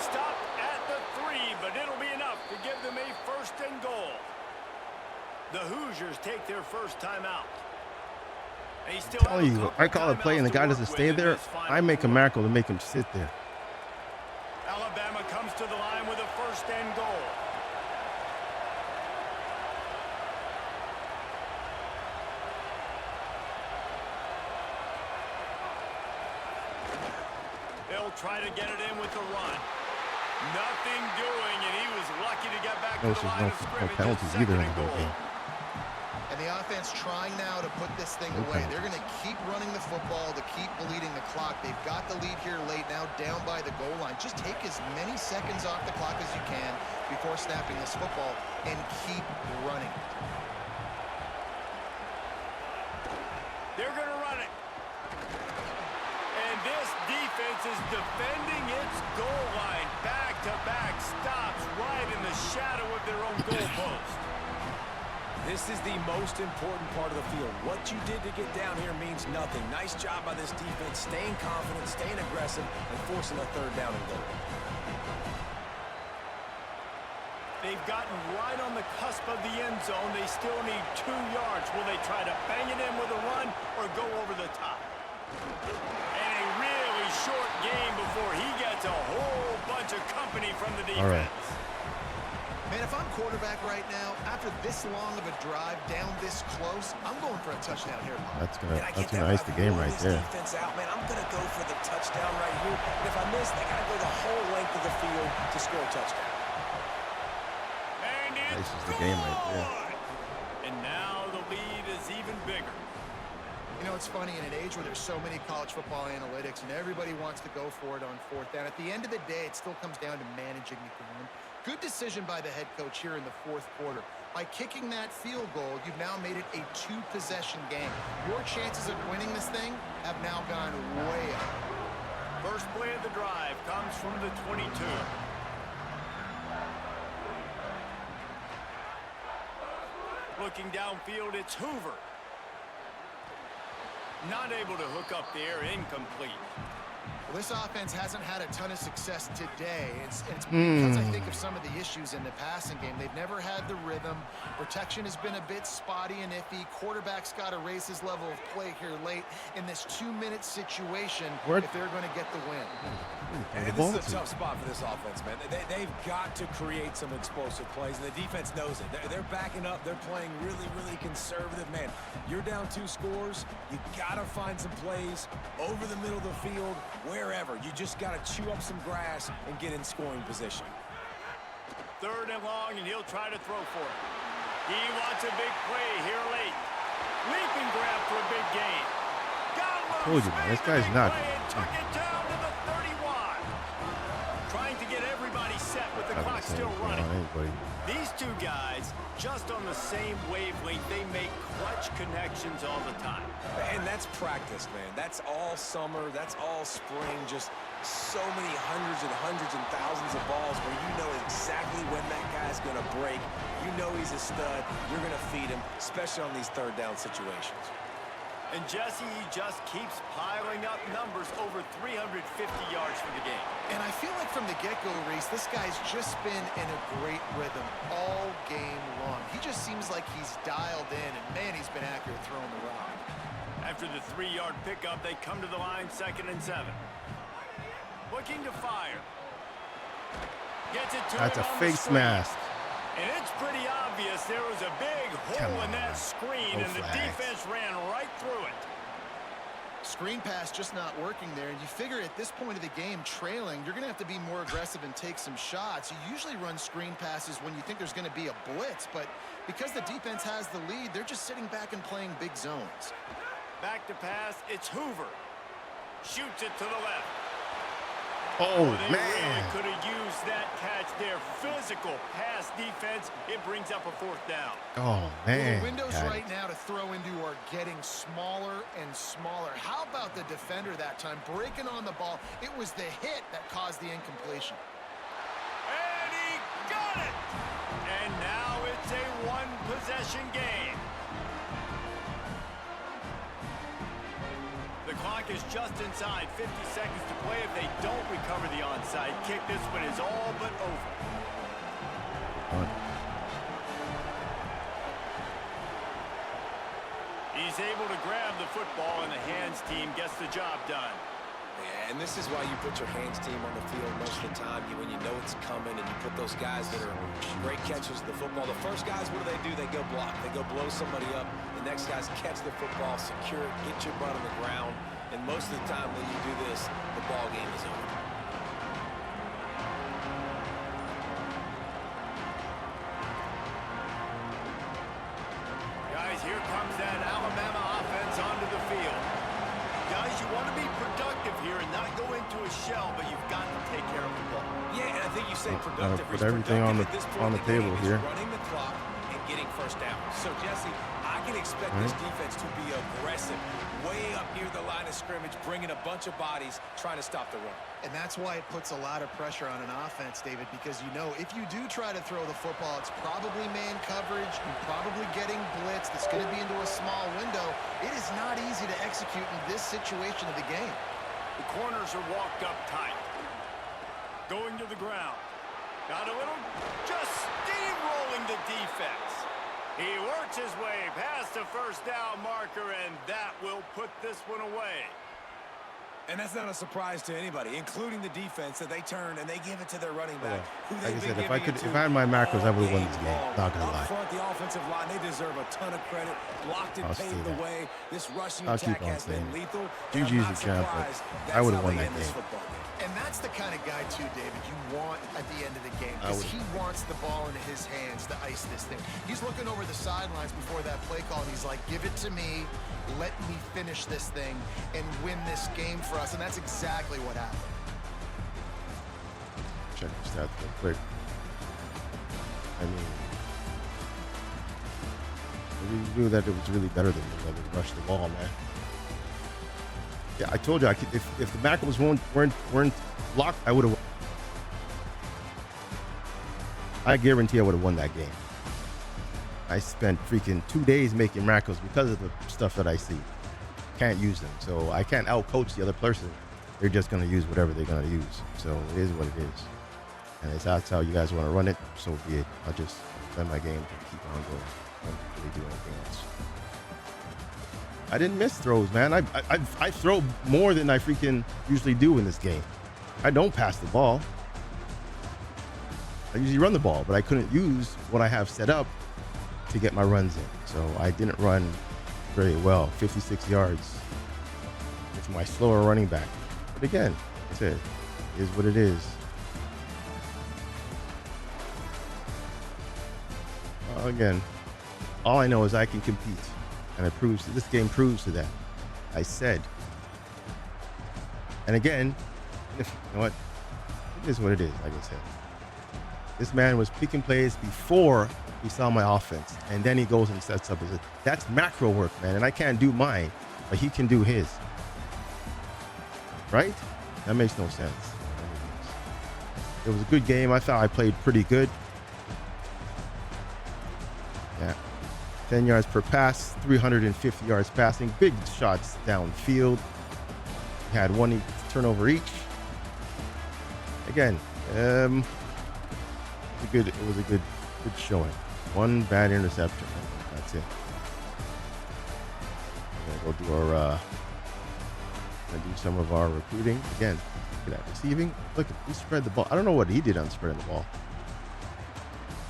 Stopped at the 3, but it'll be enough to give them a 1st and goal. The Hoosiers take their first timeout. Tell you, I call a play and the guy doesn't stay there. I make a miracle to make him sit there. Alabama comes to the line with a 1st and goal. They'll try to get it in with the run. Nothing doing, and he was lucky to get back to the line of scrimmage. No penalties either in the whole game. And the offense trying now to put this thing away. They're going to keep running the football to keep bleeding the clock. They've got the lead here late now down by the goal line. Just take as many seconds off the clock as you can before snapping this football and keep running. They're going to run it. And this defense is defending its goal line. Back-to-back stops right in the shadow of their own goal post. This is the most important part of the field. What you did to get down here means nothing. Nice job by this defense, staying confident, staying aggressive, and forcing a 3rd down and goal. They've gotten right on the cusp of the end zone. They still need 2 yards. Will they try to bang it in with a run or go over the top? And a really short game before he gets a whole bunch of company from the defense. All right. Man, if I'm quarterback right now, after this long of a drive down this close, I'm going for a touchdown here. That's gonna ice the game right there. Defense out, man. I'm gonna go for the touchdown right here. And if I miss, they gotta go the whole length of the field to score a touchdown. And it's Ices the game right there. And now the lead is even bigger. You know, it's funny, in an age where there's so many college football analytics and everybody wants to go for it on 4th down, at the end of the day, it still comes down to managing the game. Good decision by the head coach here in the 4th quarter. By kicking that field goal, you've now made it a 2-possession game. Your chances of winning this thing have now gone way up. First play of the drive comes from the 22. Looking downfield, it's Hoover. Not able to hook up there, incomplete. Well, this offense hasn't had a ton of success today. It's because I think of some of the issues in the passing game. They've never had the rhythm. Protection has been a bit spotty and iffy. Quarterback's got to raise his level of play here late in this 2-minute situation if they're going to get the win. And this is a tough spot for this offense, man. They've got to create some explosive plays, and the defense knows it. They're backing up. They're playing really, really conservative, man. You're down 2 scores. You got to find some plays over the middle of the field, wherever. You just got to chew up some grass and get in scoring position. 3rd and long, and he'll try to throw for it. He wants a big play here late. Leaping grab for a big gain. I told you, man, this guy's not. Took it down to the 31. Trying to get everybody set with the the clock's still running. These two guys, just on the same wavelength, they make clutch connections all the time. And that's practice, man. That's all summer. That's all spring. Just so many hundreds and thousands of balls where you know exactly when that guy's going to break. You know he's a stud. You're going to feed him, especially on these third down situations. And Jesse, he just keeps piling up numbers over 350 yards for the game. And I feel like from the get-go, Reese, this guy's just been in a great rhythm all game long. He just seems like he's dialed in, and man, he's been accurate throwing the rock. After the 3-yard pickup, they come to the line, 2nd and 7. Looking to fire. Gets it to That's a face mask. And it's pretty obvious there was a big hole in that screen, and the defense ran right through it. Screen pass just not working there, and you figure at this point of the game, trailing, you're going to have to be more aggressive and take some shots. You usually run screen passes when you think there's going to be a blitz, but because the defense has the lead, they're just sitting back and playing big zones. Back to pass, it's Hoover. Shoots it to the left. Oh, they man. really could have used that catch there. Physical pass defense. It brings up a 4th down. Oh, man. Well, the windows right now to throw into are getting smaller and smaller. How about the defender that time breaking on the ball? It was the hit that caused the incompletion. And he got it. And now it's a 1-possession game. The clock is just inside 50 seconds to play. If they don't recover the onside kick, this one is all but over. He's able to grab the football, and the hands team gets the job done. Yeah, and this is why you put your hands team on the field most of the time. When you know it's coming, and you put those guys that are great catchers of the football. The first guys, what do? They go block. They go blow somebody up. The next guys catch the football, secure it, get your butt on the ground. And most of the time when you do this, the ball game is over. Guys, here comes that Alabama offense onto the field. Guys, you want to be productive here and not go into a shell, but you've got to take care of the ball. Yeah, and I think you say productive. Put everything on the table here. Running the clock and getting first down. So, Jesse, I can expect this defense to be aggressive, way up near the line of scrimmage, bringing a bunch of bodies, trying to stop the run. And that's why it puts a lot of pressure on an offense, David, because you know if you do try to throw the football, it's probably man coverage, you're probably getting blitzed, it's going to be into a small window. It is not easy to execute in this situation of the game. The corners are walked up tight. Going to the ground. Got a little, just steamrolling the defense. He works his way past the first down marker, and that will put this one away. And that's not a surprise to anybody, including the defense, that they turn and they give it to their running back. Like I said, if I had my macros, I would have won this game. Not gonna lie. Front, the offensive line, they deserve a ton of credit. Blocked and paved the way. This rushing attack has been lethal. GG's a champ, but I would have won that game. And that's the kind of guy, too, David, you want at the end of the game. Because he wants the ball into his hands to ice this thing. He's looking over the sidelines before that play call, and he's like, give it to me. Let me finish this thing and win this game for us. And that's exactly what happened. Check the stats real quick. I mean, we knew that it was really better than me when we rushed the ball, man. Yeah, I told you, if the Macros weren't locked, I would have. I guarantee I would have won that game. I spent freaking 2 days making macros because of the stuff that I see. Can't use them, so I can't out-coach the other person. They're just going to use whatever they're going to use. So it is what it is. And if that's how you guys want to run it, so be it. I'll just play my game to keep on going. I don't really do anything else. I didn't miss throws, man. I throw more than I freaking usually do in this game. I don't pass the ball. I usually run the ball, but I couldn't use what I have set up to get my runs in. So I didn't run very well. 56 yards with my slower running back. But again, like I said, it is what it is. Again, all I know is I can compete. And this game proves to that. I said. And again, you know what? It is what it is, like I said. This man was picking plays before he saw my offense, and then he goes and sets up his. That's macro work, man, and I can't do mine, but he can do his. Right? That makes no sense. It was a good game. I thought I played pretty good. Yeah. 10 yards per pass, 350 yards passing, big shots downfield. Had one turnover each. Again, it was a good showing. One bad interception. That's it. We'll do our do some of our recruiting again. Look at that receiving. Look, he spread the ball. I don't know what he did on spreading the ball.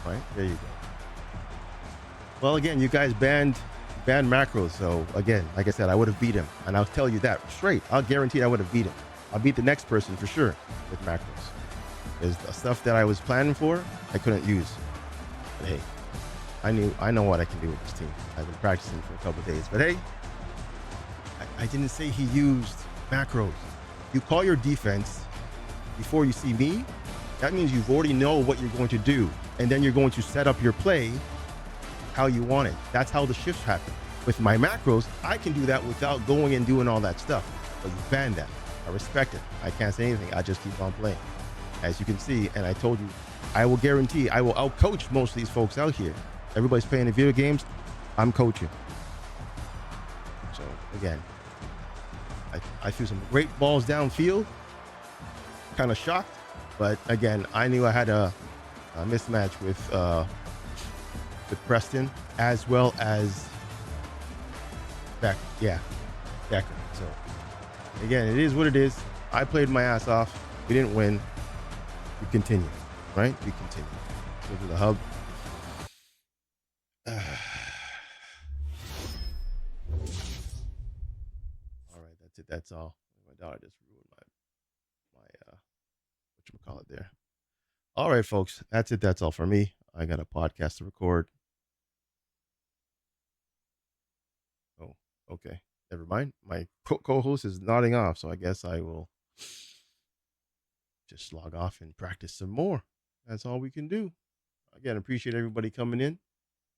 Right there, you go. Well, again, you guys banned macros. So again, like I said, I would have beat him, and I'll tell you that straight. I'll guarantee I would have beat him. I'll beat the next person for sure with macros. There's the stuff that I was planning for, I couldn't use. But hey, I know what I can do with this team. I've been practicing for a couple of days. But hey, I didn't say he used macros. You call your defense before you see me. That means you've already know what you're going to do, and then you're going to set up your play how you want it. That's how the shifts happen. With my macros, I can do that without going and doing all that stuff. But you banned that. I respect it. I can't say anything. I just keep on playing. As you can see, and I told you, I will guarantee I will out-coach most of these folks out here. Everybody's playing the video games. I'm coaching. So again, I threw some great balls downfield. Kind of shocked, but again, I knew I had a mismatch with Preston as well as Becker. So again, it is what it is. I played my ass off. We didn't win. We continue, right? We continue. Go to the hub. All right, that's it. That's all. My daughter just ruined my whatchamacallit there. All right, folks. That's it. That's all for me. I got a podcast to record. Oh, okay. Never mind. My co-host is nodding off, so I guess I will just log off and practice some more. That's all we can do. Again, appreciate everybody coming in,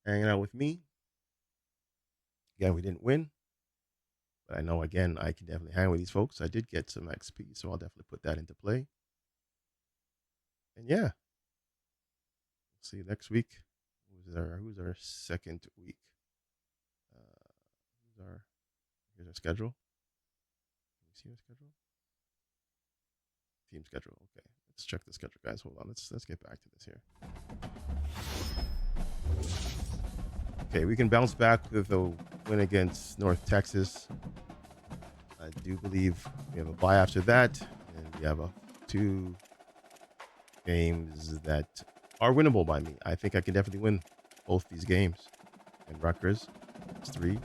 hanging out with me. Again, we didn't win, but I know, again, I can definitely hang with these folks. I did get some XP, so I'll definitely put that into play. And yeah, see you next week. Who's our second week? Here's our schedule. Can you see our schedule? Team schedule. Okay, let's check the schedule, guys. Hold on. Let's get back to this here. Okay, we can bounce back with a win against North Texas. I do believe we have a bye after that, and we have 2 games that are winnable by me. I think I can definitely win both these games. And Rutgers, it's 3.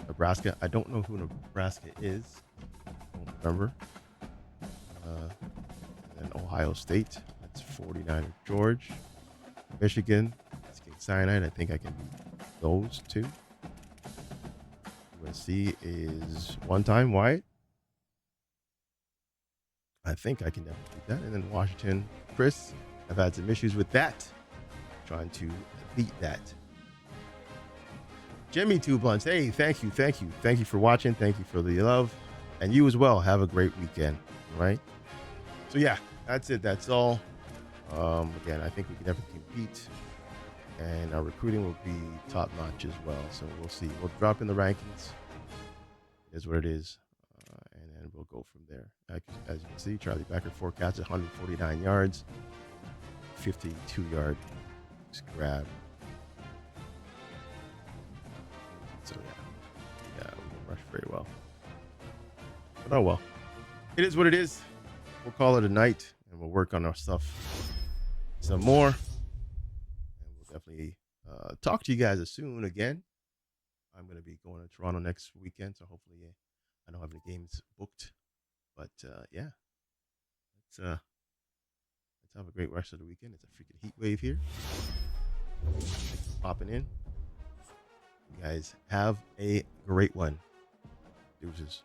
Nebraska, I don't know who Nebraska is. I don't remember. And Ohio State, that's 49er George. Michigan, that's King Cyanide. I think I can beat those 2. USC is 1-time Wyatt. I think I can definitely beat that. And then Washington, Chris, I've had some issues with that. Trying to beat that. Jimmy 2 Blunts, hey, thank you for watching. Thank you for the love, and you as well. Have a great weekend. All right. So yeah, that's it. That's all. Again, I think we can definitely compete, and our recruiting will be top notch as well. So we'll see. We'll drop in the rankings. It is what it is, and then we'll go from there. As you can see, Charlie Becker forecasted 149 yards, 52-yard grab. So yeah, we didn't rush very well. But oh well. It is what it is. We'll call it a night, and we'll work on our stuff some more. And we'll definitely talk to you guys soon again. I'm going to be going to Toronto next weekend, so hopefully I don't have any games booked. But yeah, let's have a great rest of the weekend. It's a freaking heat wave here. Thanks for popping in. You guys have a great one. Deuces.